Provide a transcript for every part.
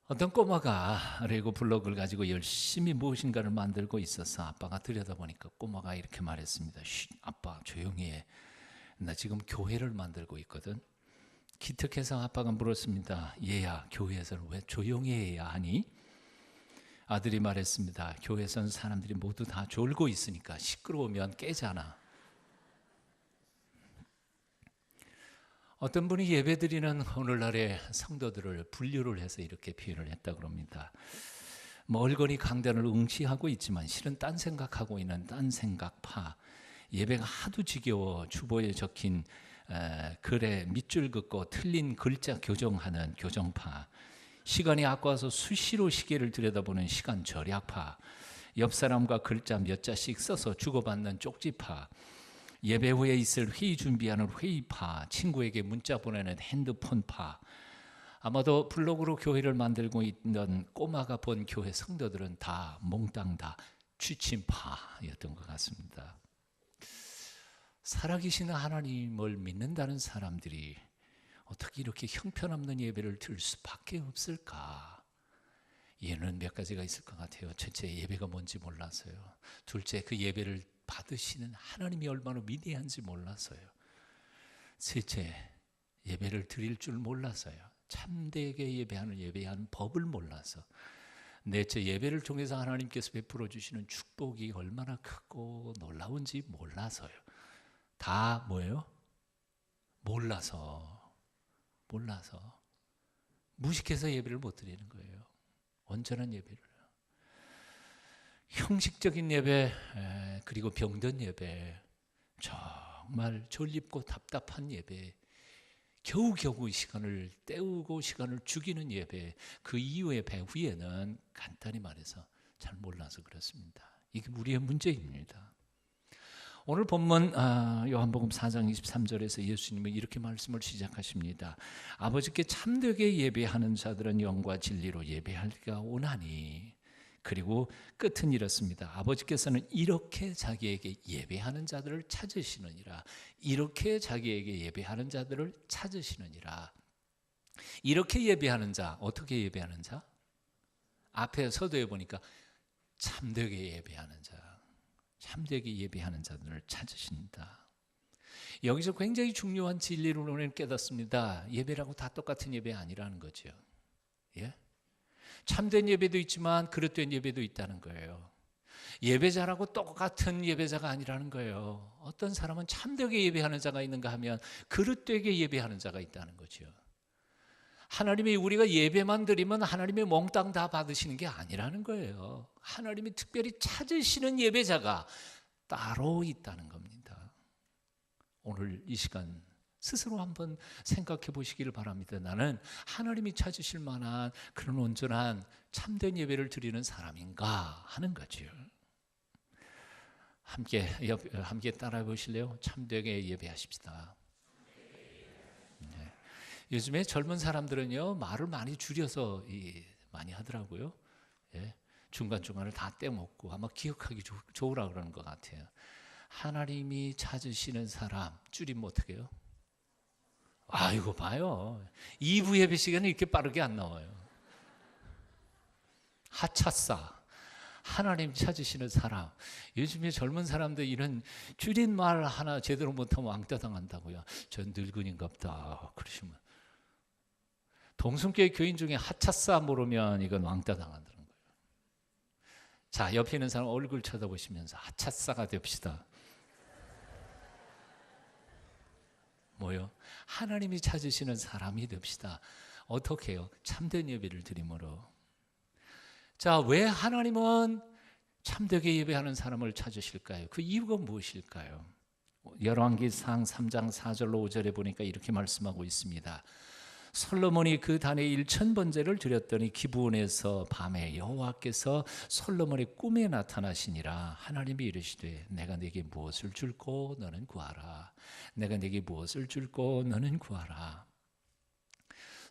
어떤 꼬마가 레고 블록을 가지고 열심히 무엇인가를 만들고 있어서 아빠가 들여다보니까 꼬마가 이렇게 말했습니다. 쉿, 아빠 조용히 해. 나 지금 교회를 만들고 있거든. 기특해서 아빠가 물었습니다. 얘야, 교회에서는 왜 조용히 해야 하니? 아들이 말했습니다. 교회에서는 사람들이 모두 다 졸고 있으니까 시끄러우면 깨잖아. 어떤 분이 예배드리는 오늘날의 성도들을 분류를 해서 이렇게 표현을 했다고 합니다. 멀거니 강단을 응시하고 있지만 실은 딴 생각하고 있는 딴 생각파, 예배가 하도 지겨워 주보에 적힌 글에 밑줄 긋고 틀린 글자 교정하는 교정파, 시간이 아까워서 수시로 시계를 들여다보는 시간 절약파, 옆 사람과 글자 몇 자씩 써서 주고받는 쪽지파, 예배 후에 있을 회의 준비하는 회의파, 친구에게 문자 보내는 핸드폰파, 아마도 블로그로 교회를 만들고 있는 꼬마가 본 교회 성도들은 다 몽땅 다 취침파였던 것 같습니다. 살아계시는 하나님을 믿는다는 사람들이 어떻게 이렇게 형편없는 예배를 드릴 수밖에 없을까? 예는 몇 가지가 있을 것 같아요. 첫째, 예배가 뭔지 몰라서요. 둘째, 그 예배를 받으시는 하나님이 얼마나 위대한지 몰라서요. 셋째, 예배를 드릴 줄 몰라서요. 참되게 예배하는 법을 몰라서. 넷째, 예배를 통해서 하나님께서 베풀어 주시는 축복이 얼마나 크고 놀라운지 몰라서요. 다 뭐예요? 몰라서 무식해서 예배를 못 드리는 거예요. 온전한 예배를. 형식적인 예배, 그리고 병든 예배, 정말 졸립고 답답한 예배, 겨우겨우 시간을 때우고 시간을 죽이는 예배, 그 이후의 배후에는 간단히 말해서 잘 몰라서 그렇습니다. 이게 우리의 문제입니다. 오늘 본문 요한복음 4장 23절에서 예수님은 이렇게 말씀을 시작하십니다. 아버지께 참되게 예배하는 자들은 영과 진리로 예배하기가 오나니. 그리고 끝은 이렇습니다. 아버지께서는 이렇게 자기에게 예배하는 자들을 찾으시느니라. 이렇게 자기에게 예배하는 자들을 찾으시느니라. 이렇게 예배하는 자, 어떻게 예배하는 자? 앞에 서두에 보니까 참되게 예배하는 자, 참되게 예배하는 자들을 찾으신다. 여기서 굉장히 중요한 진리를 오늘 깨닫습니다. 예배라고 다 똑같은 예배 아니라는 거죠. 예? 참된 예배도 있지만 그릇된 예배도 있다는 거예요. 예배자라고 똑같은 예배자가 아니라는 거예요. 어떤 사람은 참되게 예배하는 자가 있는가 하면 그릇되게 예배하는 자가 있다는 거죠. 하나님이 우리가 예배만 드리면 하나님의 몽땅 다 받으시는 게 아니라는 거예요. 하나님이 특별히 찾으시는 예배자가 따로 있다는 겁니다. 오늘 이 시간 스스로 한번 생각해 보시기를 바랍니다. 나는 하나님이 찾으실 만한 그런 온전한 참된 예배를 드리는 사람인가 하는 거죠. 함께 따라해 보실래요? 참되게 예배하십시다. 네. 요즘에 젊은 사람들은요, 말을 많이 줄여서 많이 하더라고요. 예. 중간중간을 다 떼먹고 아마 기억하기 좋으라 그러는 것 같아요. 하나님이 찾으시는 사람 줄이면 어떻게 해요? 이거 봐요. 2부 예배 시간에 이렇게 빠르게 안 나와요. 하차사, 하나님 찾으시는 사람. 요즘에 젊은 사람들 이런 줄인 말 하나 제대로 못하면 왕따 당한다고요. 전 늙은인갑다 그러시면. 동성교회 교인 중에 하차사 모르면 이건 왕따 당한다는 거예요. 자, 옆에 있는 사람 얼굴 쳐다보시면서 하차사가 됩시다. 뭐요? 하나님이 찾으시는 사람이 됩시다. 어떻게 해요? 참된 예배를 드림으로. 자, 왜 하나님은 참되게 예배하는 사람을 찾으실까요? 그 이유가 무엇일까요? 열왕기상 3장 4절로 5절에 보니까 이렇게 말씀하고 있습니다. 솔로몬이 그 단에 1000번제를 드렸더니 기브온에서 밤에 여호와께서 솔로몬의 꿈에 나타나시니라. 하나님이 이르시되 내가 네게 무엇을 줄고 너는 구하라. 내가 네게 무엇을 줄고 너는 구하라.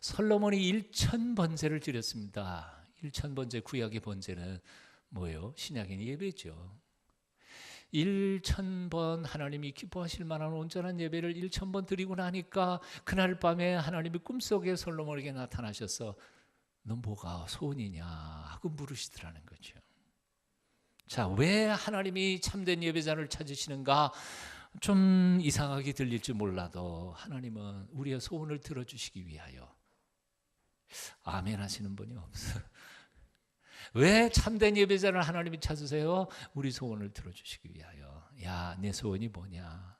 솔로몬이 1000번제를 드렸습니다. 1000번제 구약의 번제는 뭐예요? 신약인 예배죠. 1000번 하나님이 기뻐하실 만한 온전한 예배를 1000번 드리고 나니까 그날 밤에 하나님이 꿈속에 솔로몬에게 나타나셔서 너 뭐가 소원이냐 하고 물으시더라는 거죠. 자, 왜 하나님이 참된 예배자를 찾으시는가? 좀 이상하게 들릴지 몰라도 하나님은 우리의 소원을 들어주시기 위하여. 아멘 하시는 분이 없어요. 왜 참된 예배자를 하나님이 찾으세요? 우리 소원을 들어주시기 위하여. 야, 내 소원이 뭐냐?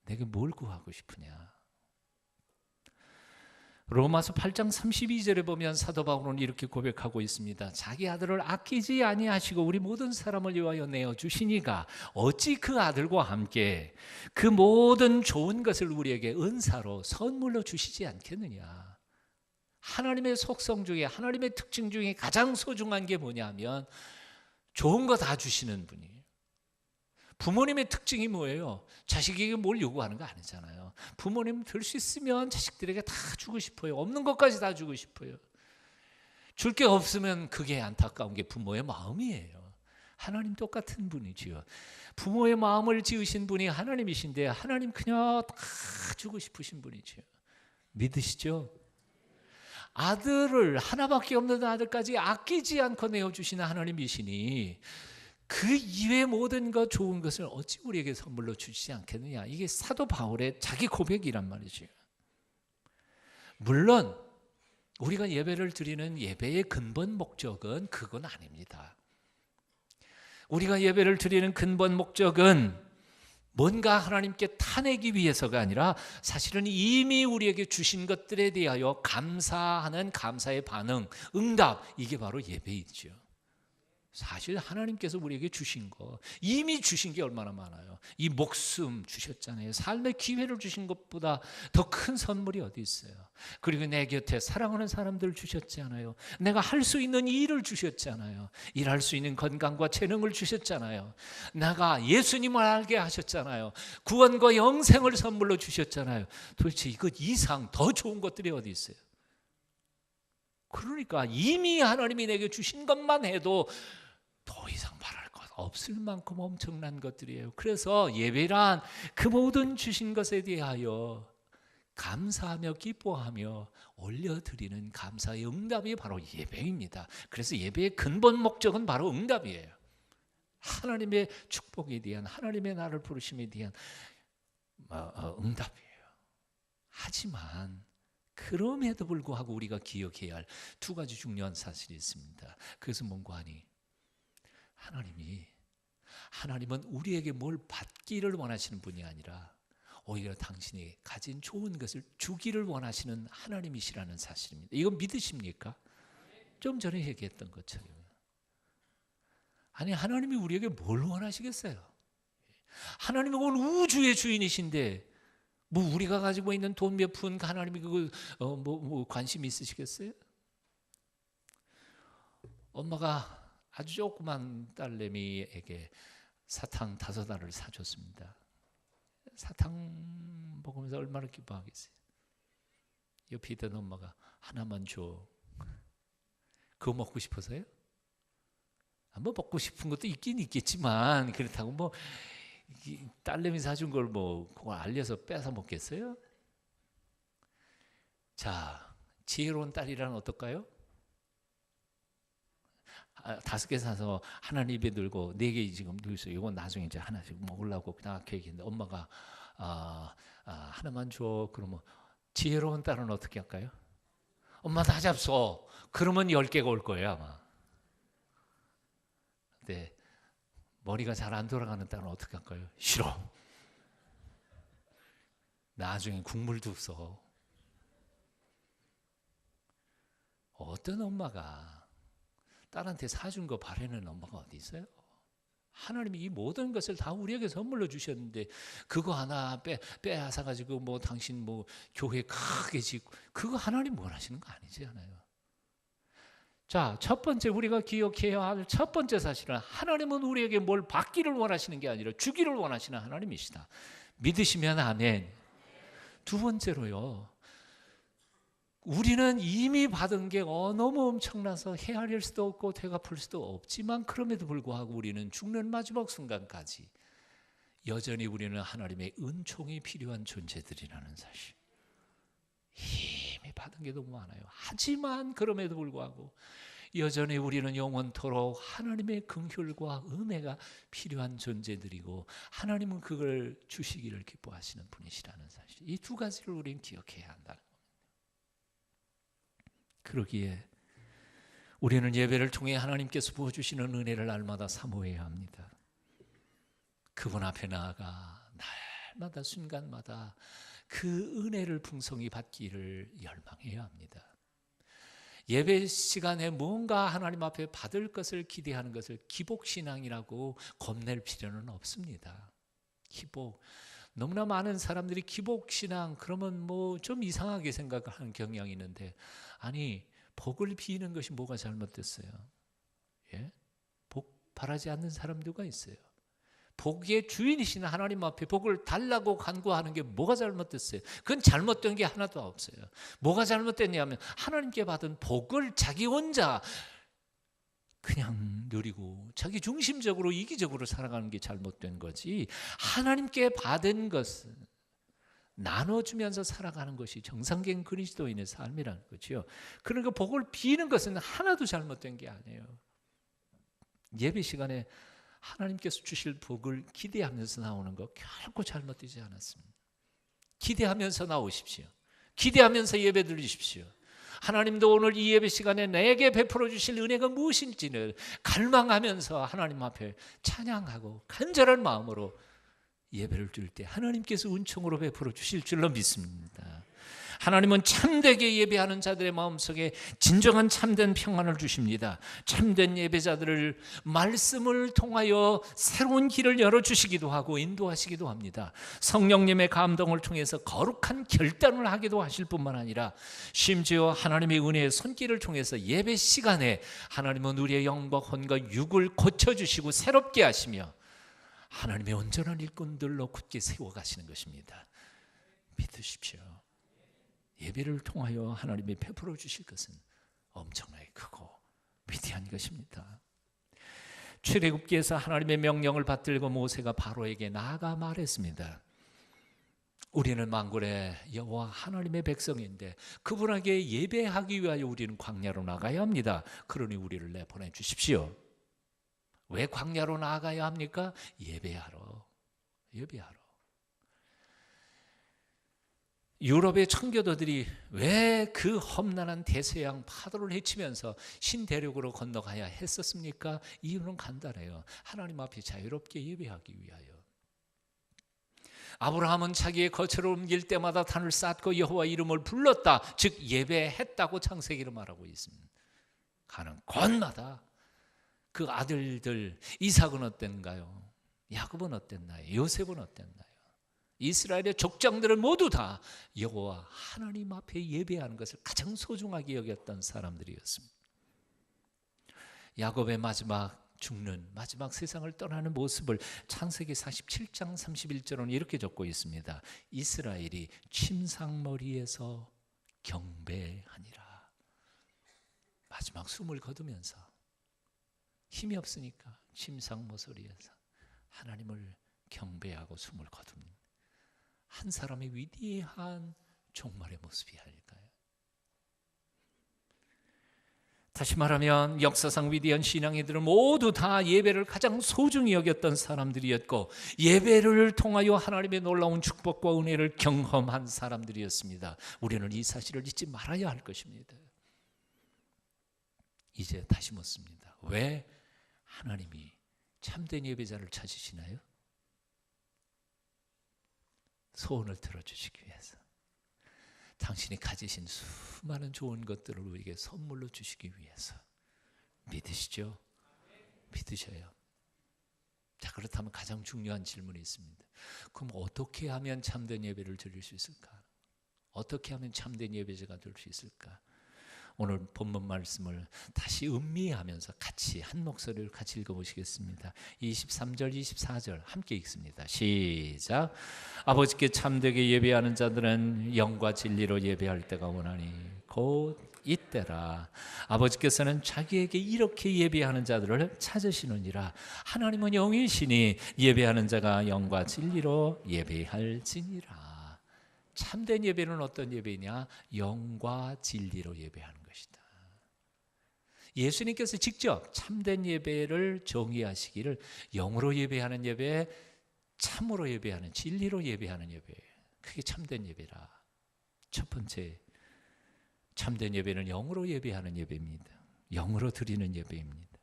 내게 뭘 구하고 싶으냐? 로마서 8장 32절에 보면 사도 바울은 이렇게 고백하고 있습니다. 자기 아들을 아끼지 아니하시고 우리 모든 사람을 위하여 내어주시니가 어찌 그 아들과 함께 그 모든 좋은 것을 우리에게 은사로 선물로 주시지 않겠느냐. 하나님의 속성 중에, 하나님의 특징 중에 가장 소중한 게 뭐냐면 좋은 거 다 주시는 분이에요. 부모님의 특징이 뭐예요? 자식에게 뭘 요구하는 거 아니잖아요. 부모님 될 수 있으면 자식들에게 다 주고 싶어요. 없는 것까지 다 주고 싶어요. 줄 게 없으면 그게 안타까운 게 부모의 마음이에요. 하나님 똑같은 분이지요. 부모의 마음을 지으신 분이 하나님이신데 하나님 그냥 다 주고 싶으신 분이지요. 믿으시죠? 아들을, 하나밖에 없는 아들까지 아끼지 않고 내어주시는 하나님이시니 그 이외의 모든 것 좋은 것을 어찌 우리에게 선물로 주시지 않겠느냐. 이게 사도 바울의 자기 고백이란 말이죠. 물론 우리가 예배를 드리는 예배의 근본 목적은 그건 아닙니다. 우리가 예배를 드리는 근본 목적은 뭔가 하나님께 타내기 위해서가 아니라 사실은 이미 우리에게 주신 것들에 대하여 감사하는 감사의 반응, 응답, 이게 바로 예배이죠. 사실 하나님께서 우리에게 주신 거, 이미 주신 게 얼마나 많아요. 이 목숨 주셨잖아요. 삶의 기회를 주신 것보다 더 큰 선물이 어디 있어요. 그리고 내 곁에 사랑하는 사람들 주셨잖아요. 내가 할 수 있는 일을 주셨잖아요. 일할 수 있는 건강과 재능을 주셨잖아요. 내가 예수님을 알게 하셨잖아요. 구원과 영생을 선물로 주셨잖아요. 도대체 이것 이상 더 좋은 것들이 어디 있어요. 그러니까 이미 하나님이 내게 주신 것만 해도 더 이상 바랄 것 없을 만큼 엄청난 것들이에요. 그래서 예배란 그 모든 주신 것에 대하여 감사하며 기뻐하며 올려드리는 감사의 응답이 바로 예배입니다. 그래서 예배의 근본 목적은 바로 응답이에요. 하나님의 축복에 대한, 하나님의 나를 부르심에 대한 응답이에요. 하지만 그럼에도 불구하고 우리가 기억해야 할 두 가지 중요한 사실이 있습니다. 그래서 뭔가 하니 하나님은 우리에게 뭘 받기를 원하시는 분이 아니라 오히려 당신이 가진 좋은 것을 주기를 원하시는 하나님이시라는 사실입니다. 이건 믿으십니까? 좀 전에 얘기했던 것처럼. 아니, 하나님이 우리에게 뭘 원하시겠어요? 하나님은 온 우주의 주인이신데 뭐 우리가 가지고 있는 돈 몇 푼 하나님이 그거 관심 있으시겠어요? 엄마가 아주 조그만 딸내미에게 사탕 5알을 사줬습니다. 사탕 먹으면서 얼마나 기뻐하겠어요. 옆에 있던 엄마가 하나만 줘. 그거 먹고 싶어서요? 뭐 먹고 싶은 것도 있긴 있겠지만 그렇다고 뭐 딸내미 사준 걸 뭐 그걸 알려서 뺏어 먹겠어요? 자, 지혜로운 딸이란 어떨까요? 5개 사서 하나는 입에 들고 4개 지금 들고 있어요. 이건 나중에 이제 하나씩 먹으려고 그냥 계획했는데 엄마가 하나만 줘. 그러면 지혜로운 딸은 어떻게 할까요? 엄마 다 잡숴. 그러면 10개가 올 거예요 아마. 근데 머리가 잘 안 돌아가는 딸은 어떻게 할까요? 싫어. 나중에 국물도 써. 어떤 엄마가 딸한테 사준 거 바라는 엄마가 어디 있어요? 하나님이 이 모든 것을 다 우리에게 선물로 주셨는데 그거 하나 빼앗아가지고 뭐 당신 뭐 교회 크게 짓고 그거 하나님 원하시는 거 아니지 않아요? 자, 첫 번째 우리가 기억해야 할 첫 번째 사실은 하나님은 우리에게 뭘 받기를 원하시는 게 아니라 주기를 원하시는 하나님이시다. 믿으시면 아멘. 두 번째로요. 우리는 이미 받은 게 너무 엄청나서 헤아릴 수도 없고 되갚을 수도 없지만 그럼에도 불구하고 우리는 죽는 마지막 순간까지 여전히 우리는 하나님의 은총이 필요한 존재들이라는 사실. 이 이미 받은 게 너무 많아요. 하지만 그럼에도 불구하고 여전히 우리는 영원토록 하나님의 긍휼과 은혜가 필요한 존재들이고 하나님은 그걸 주시기를 기뻐하시는 분이시라는 사실, 이 두 가지를 우리는 기억해야 한다는 겁니다. 그러기에 우리는 예배를 통해 하나님께서 부어주시는 은혜를 날마다 사모해야 합니다. 그분 앞에 나아가 날마다 순간마다 그 은혜를 풍성히 받기를 열망해야 합니다. 예배 시간에 뭔가 하나님 앞에 받을 것을 기대하는 것을 기복신앙이라고 겁낼 필요는 없습니다. 기복, 너무나 많은 사람들이 기복신앙 그러면 뭐 좀 이상하게 생각하는 경향이 있는데, 아니 복을 비는 것이 뭐가 잘못됐어요? 예? 복 바라지 않는 사람들과 있어요. 복의 주인이신 하나님 앞에 복을 달라고 간구하는 게 뭐가 잘못됐어요? 그건 잘못된 게 하나도 없어요. 뭐가 잘못됐냐면 하나님께 받은 복을 자기 혼자 그냥 누리고 자기 중심적으로 이기적으로 살아가는 게 잘못된 거지, 하나님께 받은 것은 나눠주면서 살아가는 것이 정상적인 그리스도인의 삶이라는 거죠. 그러니까 복을 비는 것은 하나도 잘못된 게 아니에요. 예배 시간에 하나님께서 주실 복을 기대하면서 나오는 거 결코 잘못되지 않았습니다. 기대하면서 나오십시오. 기대하면서 예배 드리십시오. 하나님도 오늘 이 예배 시간에 내게 베풀어 주실 은혜가 무엇인지를 갈망하면서 하나님 앞에 찬양하고 간절한 마음으로 예배를 드릴 때 하나님께서 은총으로 베풀어 주실 줄로 믿습니다. 하나님은 참되게 예배하는 자들의 마음속에 진정한 참된 평안을 주십니다. 참된 예배자들을 말씀을 통하여 새로운 길을 열어주시기도 하고 인도하시기도 합니다. 성령님의 감동을 통해서 거룩한 결단을 하기도 하실 뿐만 아니라 심지어 하나님의 은혜의 손길을 통해서 예배 시간에 하나님은 우리의 영과 혼과 육을 고쳐주시고 새롭게 하시며 하나님의 온전한 일꾼들로 굳게 세워가시는 것입니다. 믿으십시오. 예배를 통하여 하나님이 베풀어 주실 것은 엄청나게 크고 위대한 것입니다. 출애굽기에서 하나님의 명령을 받들고 모세가 바로에게 나아가 말했습니다. 우리는 만군의 여호와 하나님의 백성인데 그분에게 예배하기 위하여 우리는 광야로 나가야 합니다. 그러니 우리를 내보내 주십시오. 왜 광야로 나가야 합니까? 예배하러. 유럽의 청교도들이 왜 그 험난한 대서양 파도를 헤치면서 신대륙으로 건너가야 했었습니까? 이유는 간단해요. 하나님 앞에 자유롭게 예배하기 위하여. 아브라함은 자기의 거처를 옮길 때마다 단을 쌓고 여호와 이름을 불렀다, 즉 예배했다고 창세기로 말하고 있습니다. 가는 곳마다 그 아들들, 이삭은 어땠는가요? 야곱은 어땠나요? 요셉은 어땠나요? 이스라엘의 족장들은 모두 다 여호와 하나님 앞에 예배하는 것을 가장 소중하게 여겼던 사람들이었습니다. 야곱의 마지막 죽는, 마지막 세상을 떠나는 모습을 창세기 47장 31절은 이렇게 적고 있습니다. 이스라엘이 침상머리에서 경배하니라. 마지막 숨을 거두면서 힘이 없으니까 침상모서리에서 하나님을 경배하고 숨을 거둡니다. 한 사람의 위대한 종말의 모습이 아닐까요? 다시 말하면 역사상 위대한 신앙인들은 모두 다 예배를 가장 소중히 여겼던 사람들이었고 예배를 통하여 하나님의 놀라운 축복과 은혜를 경험한 사람들이었습니다. 우리는 이 사실을 잊지 말아야 할 것입니다. 이제 다시 묻습니다. 왜 하나님이 참된 예배자를 찾으시나요? 소원을 들어주시기 위해서, 당신이 가지신 수많은 좋은 것들을 우리에게 선물로 주시기 위해서. 믿으시죠? 믿으셔요. 자, 그렇다면 가장 중요한 질문이 있습니다. 그럼 어떻게 하면 참된 예배를 드릴 수 있을까? 어떻게 하면 참된 예배자가 될 수 있을까? 오늘 본문 말씀을 다시 음미하면서 같이 한 목소리를 같이 읽어보시겠습니다. 23절 24절 함께 읽습니다. 시작. 아버지께 참되게 예배하는 자들은 영과 진리로 예배할 때가 오나니 곧 이때라. 아버지께서는 자기에게 이렇게 예배하는 자들을 찾으시느니라. 하나님은 영이시니 예배하는 자가 영과 진리로 예배할지니라. 참된 예배는 어떤 예배냐? 영과 진리로 예배하는 것이다. 예수님께서 직접 참된 예배를 정의하시기를 영으로 예배하는 예배, 참으로 예배하는, 진리로 예배하는 예배, 그게 참된 예배라. 첫 번째, 참된 예배는 영으로 예배하는 예배입니다. 영으로 드리는 예배입니다.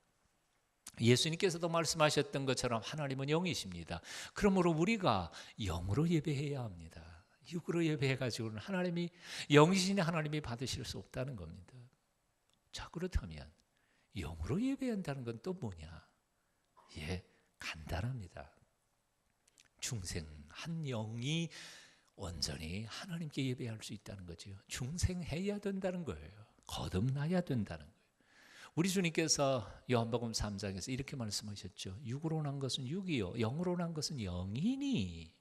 예수님께서도 말씀하셨던 것처럼 하나님은 영이십니다. 그러므로 우리가 영으로 예배해야 합니다. 육으로 예배해가지고는 하나님이, 영이신 하나님이 받으실 수 없다는 겁니다. 자, 그렇다면 영으로 예배한다는 건 또 뭐냐? 예, 간단합니다. 중생한 영이 온전히 하나님께 예배할 수 있다는 거죠. 중생해야 된다는 거예요. 거듭나야 된다는 거예요. 우리 주님께서 요한복음 3장에서 이렇게 말씀하셨죠. 육으로 난 것은 육이요, 영으로 난 것은 영이니.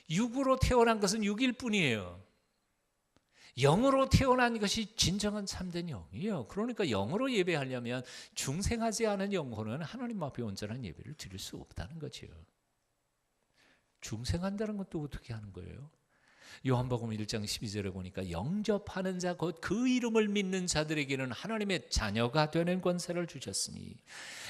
육으로 태어난 것은 육일 뿐이에요. 영으로 태어난 것이 진정한 참된 영이에요. 그러니까 영으로 예배하려면 중생하지 않은 영혼은 하나님 앞에 온전한 예배를 드릴 수 없다는 거죠. 중생한다는 것도 어떻게 하는 거예요? 요한복음 1장 12절에 보니까 영접하는 자 곧 그 이름을 믿는 자들에게는 하나님의 자녀가 되는 권세를 주셨으니,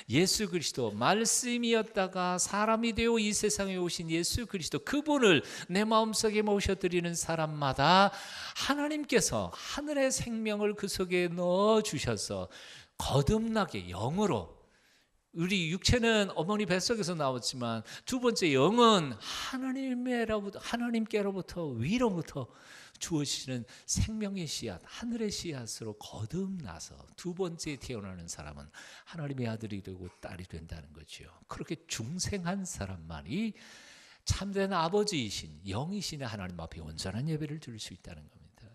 예수 그리스도 말씀이었다가 사람이 되어 이 세상에 오신 예수 그리스도, 그분을 내 마음속에 모셔드리는 사람마다 하나님께서 하늘의 생명을 그 속에 넣어주셔서 거듭나게 영으로, 우리 육체는 어머니 뱃속에서 나왔지만 두 번째 영은 하나님께로부터 위로부터 주어지는 생명의 씨앗, 하늘의 씨앗으로 거듭나서 두 번째 태어나는 사람은 하나님의 아들이 되고 딸이 된다는 거죠. 그렇게 중생한 사람만이 참된 아버지이신 영이신 하나님 앞에 온전한 예배를 드릴 수 있다는 겁니다.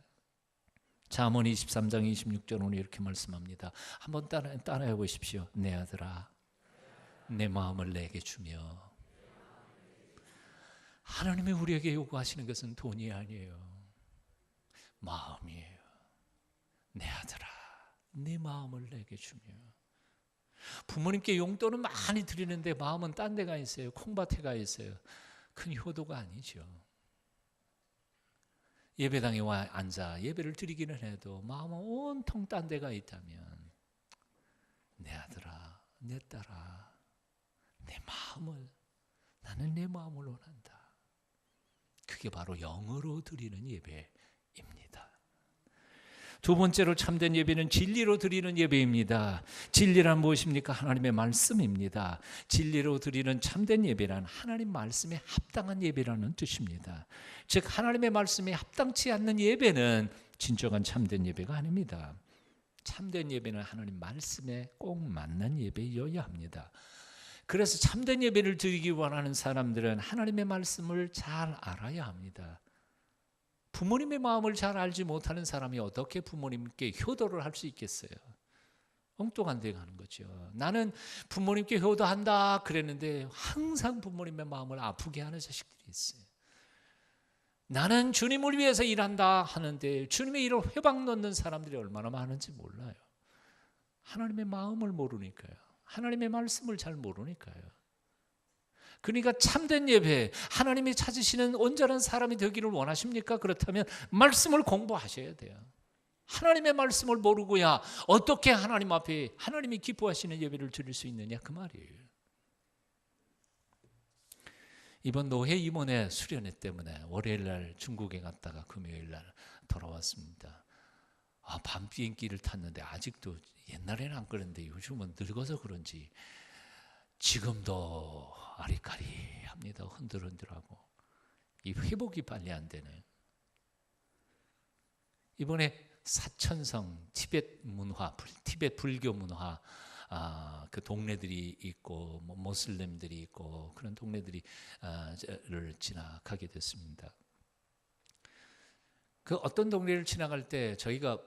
잠언 23장 26절 오늘 이렇게 말씀합니다. 한번 따라해 보십시오. 내 아들아, 내 마음을 내게 주며. 하나님이 우리에게 요구하시는 것은 돈이 아니에요. 마음이에요. 내 아들아, 내 마음을 내게 주며. 부모님께 용돈은 많이 드리는데 마음은 딴 데가 있어요. 콩밭에 가 있어요. 큰 효도가 아니죠. 예배당에 와 앉아 예배를 드리기는 해도 마음은 온통 딴 데가 있다면, 내 아들아, 내 딸아, 내 마음을, 나는 내 마음을 원한다. 그게 바로 영으로 드리는 예배입니다. 두 번째로 참된 예배는 진리로 드리는 예배입니다. 진리란 무엇입니까? 하나님의 말씀입니다. 진리로 드리는 참된 예배란 하나님 말씀에 합당한 예배라는 뜻입니다. 즉 하나님의 말씀에 합당치 않는 예배는 진정한 참된 예배가 아닙니다. 참된 예배는 하나님 말씀에 꼭 맞는 예배여야 합니다. 그래서 참된 예배를 드리기 원하는 사람들은 하나님의 말씀을 잘 알아야 합니다. 부모님의 마음을 잘 알지 못하는 사람이 어떻게 부모님께 효도를 할 수 있겠어요? 엉뚱한 데 가는 거죠. 나는 부모님께 효도한다 그랬는데 항상 부모님의 마음을 아프게 하는 자식들이 있어요. 나는 주님을 위해서 일한다 하는데 주님의 일을 회방 넣는 사람들이 얼마나 많은지 몰라요. 하나님의 마음을 모르니까요. 하나님의 말씀을 잘 모르니까요. 그러니까 참된 예배, 하나님이 찾으시는 온전한 사람이 되기를 원하십니까? 그렇다면 말씀을 공부하셔야 돼요. 하나님의 말씀을 모르고야 어떻게 하나님 앞에 하나님이 기뻐하시는 예배를 드릴 수 있느냐 그 말이에요. 이번 노회 임원회 수련회 때문에 월요일 날 중국에 갔다가 금요일 날 돌아왔습니다. 밤 비행기를 탔는데 아직도, 옛날에는 안 그랬는데 요즘은 늙어서 그런지 지금도 아리까리합니다. 흔들흔들하고. 이 회복이 빨리 안 되네. 이번에 사천성 티베트 문화, 티베트 불교 문화, 그 동네들이 있고 뭐 모슬렘들이 있고 그런 동네들을 지나가게 됐습니다. 그 어떤 동네를 지나갈 때 저희가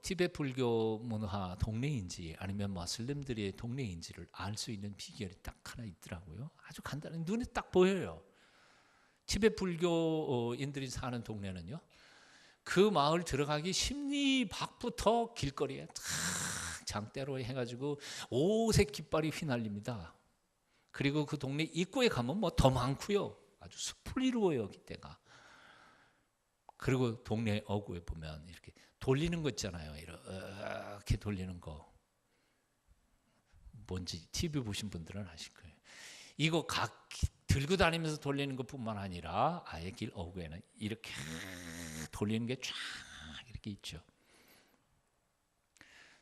티베트 불교 문화 동네인지 아니면 모슬렘들의 동네인지를 알 수 있는 비결이 딱 하나 있더라고요. 아주 간단한, 눈에 딱 보여요. 티베트 불교인들이 사는 동네는요, 그 마을 들어가기 심리 밖부터 길거리에 탁 장대로 해가지고 오색 깃발이 휘날립니다. 그리고 그 동네 입구에 가면 뭐 더 많고요. 아주 숲을 이루어요 그때가. 그리고 동네 어구에 보면 이렇게 돌리는 거 있잖아요. 이렇게 돌리는 거. 뭔지 TV 보신 분들은 아실 거예요. 이거 들고 다니면서 돌리는 것뿐만 아니라 아예 길 어구에는 이렇게 돌리는 게 쫙 이렇게 있죠.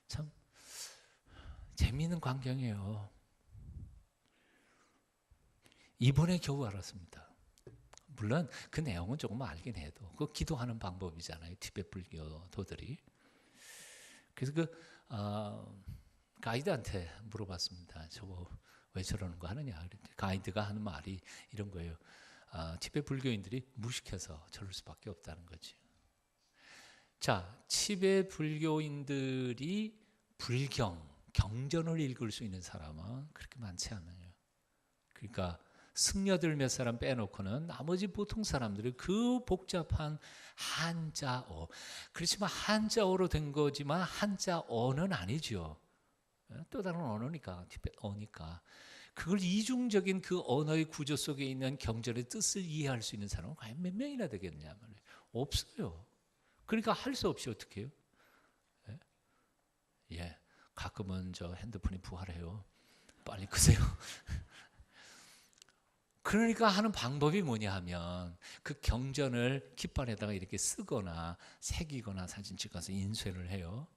참 재미있는 광경이에요. 이번에 겨우 알았습니다. 물론 그 내용은 조금 알긴 해도 그 기도하는 방법이잖아요. 티베트 불교도들이. 그래서 가이드한테 물어봤습니다. 저거 왜 저러는 거 하느냐. 가이드가 하는 말이 이런 거예요. 티베트 불교인들이 무식해서 저럴 수밖에 없다는 거지. 자, 티베트 불교인들이 경전을 읽을 수 있는 사람은 그렇게 많지 않아요. 그러니까 승려들 몇 사람 빼놓고는 나머지 보통 사람들은 그 복잡한 한자어, 그렇지만 한자어로 된 거지만 한자어는 아니죠. 또 다른 언어니까, 티베트어니까. 그걸 이중적인 그 언어의 구조 속에 있는 경전의 뜻을 이해할 수 있는 사람은 과연 몇 명이나 되겠냐 말이에요. 없어요. 그러니까 할 수 없이 어떻게 해요? 예, 가끔은 저 핸드폰이 부활해요. 빨리 끄세요. 그러니까 하는 방법이 뭐냐 하면 그 경전을 깃발에다가 이렇게 쓰거나 새기거나 사진 찍어서 인쇄를 해요.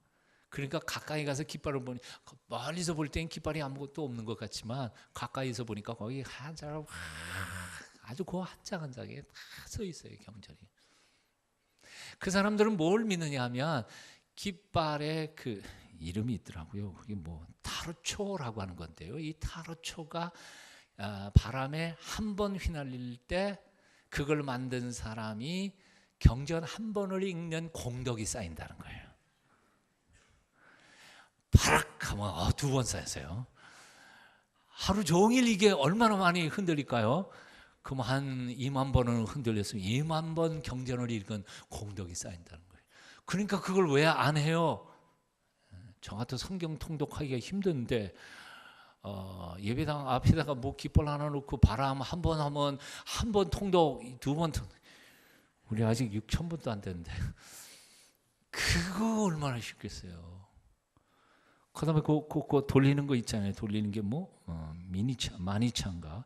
그러니까 가까이 가서 깃발을 보니 멀리서 볼 때는 깃발이 아무것도 없는 것 같지만 가까이서 보니까 거기 한자로 아주 그 한 장 한 장에 다 써 있어요. 경전이. 그 사람들은 뭘 믿느냐 하면 깃발에 그 이름이 있더라고요. 그게 뭐 타르초라고 하는 건데요. 이 타르초가 바람에 한 번 휘날릴 때 그걸 만든 사람이 경전 한 번을 읽는 공덕이 쌓인다는 거예요. 바락 하면 두 번 쌓였어요. 하루 종일 이게 얼마나 많이 흔들릴까요? 그럼 한 2만 번은 흔들렸으면 2만 번 경전을 읽은 공덕이 쌓인다는 거예요. 그러니까 그걸 왜 안 해요? 저 같은 성경 통독하기가 힘든데 예배당 앞에다가 뭐 깃발 하나 놓고 바람 한 번 하면 한 번 통독, 두 번 통독. 우리 아직 6,000번도 안 됐는데 그거 얼마나 쉽겠어요. 그다음에 그 돌리는 거 있잖아요. 돌리는 게 뭐 마니차인가?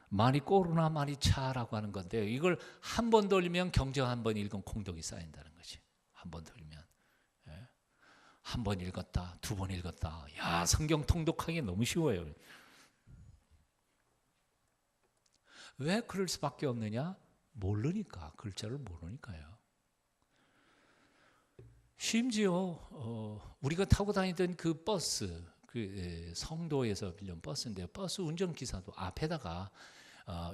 마니꼬르나 마니차라고 하는 건데요. 이걸 한 번 돌리면 경전 한 번 읽은 공덕이 쌓인다는 거지. 한 번 돌리면. 한 번 읽었다, 두 번 읽었다. 야, 성경 통독하기 너무 쉬워요. 왜 그럴 수밖에 없느냐? 모르니까, 글자를 모르니까요. 심지어 우리가 타고 다니던 그 버스, 그 성도에서 빌려온 버스인데요. 버스 운전기사도 앞에다가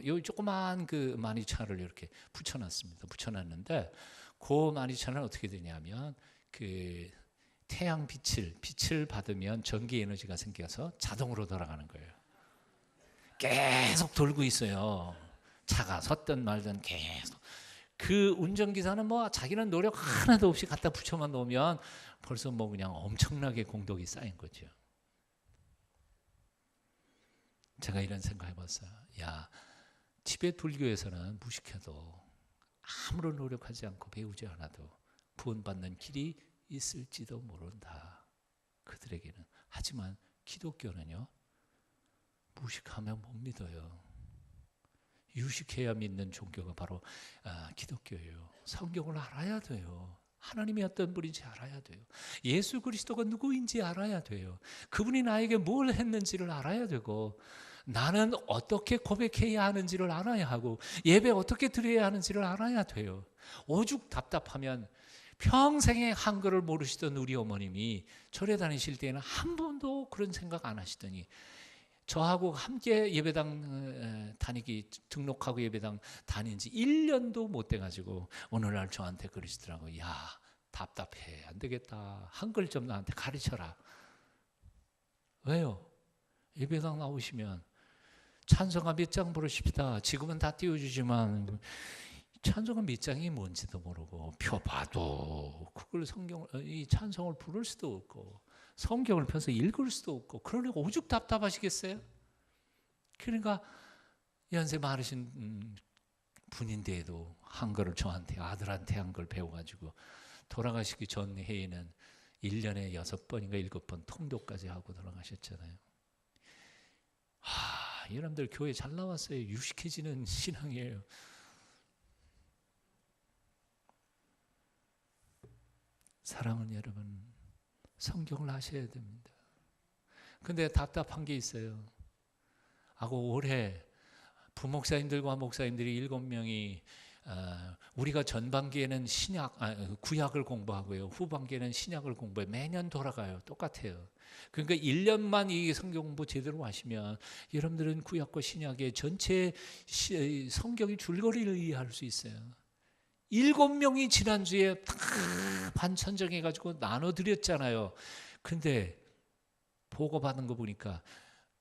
요 조그만 그 마니차를 이렇게 붙여놨습니다. 붙여놨는데 그 마니차는 어떻게 되냐면 그 태양 빛을 받으면 전기 에너지가 생겨서 자동으로 돌아가는 거예요. 계속 돌고 있어요. 차가 섰든 말든 계속. 그 운전기사는 뭐 자기는 노력 하나도 없이 갖다 붙여만 놓으면 벌써 뭐 그냥 엄청나게 공덕이 쌓인 거죠. 제가 이런 생각 해봤어요. 야, 티베트 불교에서는 무식해도 아무런 노력하지 않고 배우지 않아도 구원받는 길이 있을지도 모른다. 그들에게는. 하지만 기독교는요. 무식하면 못 믿어요. 유식해야 믿는 종교가 바로 기독교예요. 성경을 알아야 돼요. 하나님이 어떤 분인지 알아야 돼요. 예수 그리스도가 누구인지 알아야 돼요. 그분이 나에게 뭘 했는지를 알아야 되고 나는 어떻게 고백해야 하는지를 알아야 하고 예배 어떻게 드려야 하는지를 알아야 돼요. 오죽 답답하면 평생에 한글을 모르시던 우리 어머님이 절에 다니실 때에는 한 번도 그런 생각 안 하시더니 저하고 함께 예배당 등록하고 예배당 다닌 지 1년도 못 돼가지고 오늘날 저한테 그러시더라고요. 야, 답답해. 안 되겠다. 한글 좀 나한테 가르쳐라. 왜요? 예배당 나오시면 찬송가 몇 장 부르십시다. 지금은 다 띄워주지만 찬송가 몇 장이 뭔지도 모르고 펴봐도 그걸 이 찬송을 부를 수도 없고 성경을 펴서 읽을 수도 없고 그러니까 오죽 답답하시겠어요? 그러니까 연세 많으신 분인데도 한글을 저한테 아들한테 한글 배워가지고 돌아가시기 전 해에는 1년에 6번인가 7번 통도까지 하고 돌아가셨잖아요. 여러분들 교회 잘 나왔어요. 유식해지는 신앙이에요. 사랑하는 여러분, 성경을 아셔야 됩니다. 근데 답답한 게 있어요. 올해 부목사님들과 목사님들이 7명이 우리가 전반기에는 구약을 공부하고요, 후반기에는 신약을 공부해요. 매년 돌아가요. 똑같아요. 그러니까 1년만 이 성경 공부 제대로 하시면 여러분들은 구약과 신약의 전체 성경의 줄거리를 이해할 수 있어요. 7명이 지난주에 다 반찬정해가지고 나눠드렸잖아요. 근데 보고받은 거 보니까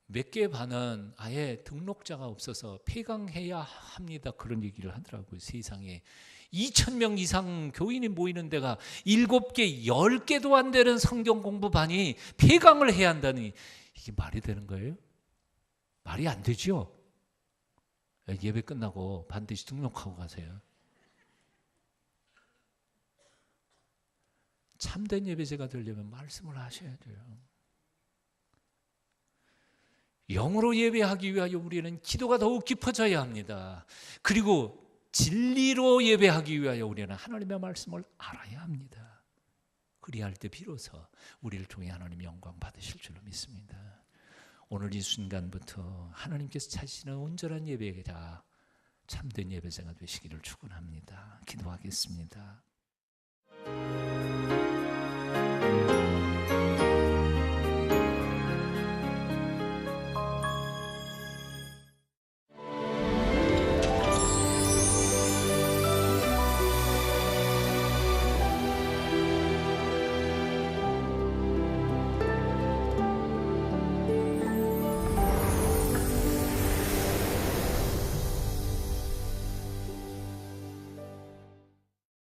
몇 개 반은 아예 등록자가 없어서 폐강해야 합니다. 그런 얘기를 하더라고요. 세상에 2,000명 이상 교인이 모이는 데가 7개, 10개도 안 되는 성경 공부반이 폐강을 해야 한다니, 이게 말이 되는 거예요? 말이 안 되죠? 예배 끝나고 반드시 등록하고 가세요. 참된 예배자가 되려면 말씀을 하셔야 돼요. 영으로 예배하기 위하여 우리는 기도가 더욱 깊어져야 합니다. 그리고 진리로 예배하기 위하여 우리는 하나님의 말씀을 알아야 합니다. 그리할 때 비로소 우리를 통해 하나님 영광 받으실 줄로 믿습니다. 오늘 이 순간부터 하나님께서 찾으시는 온전한 예배자, 참된 예배자가 되시기를 축원합니다. 기도하겠습니다.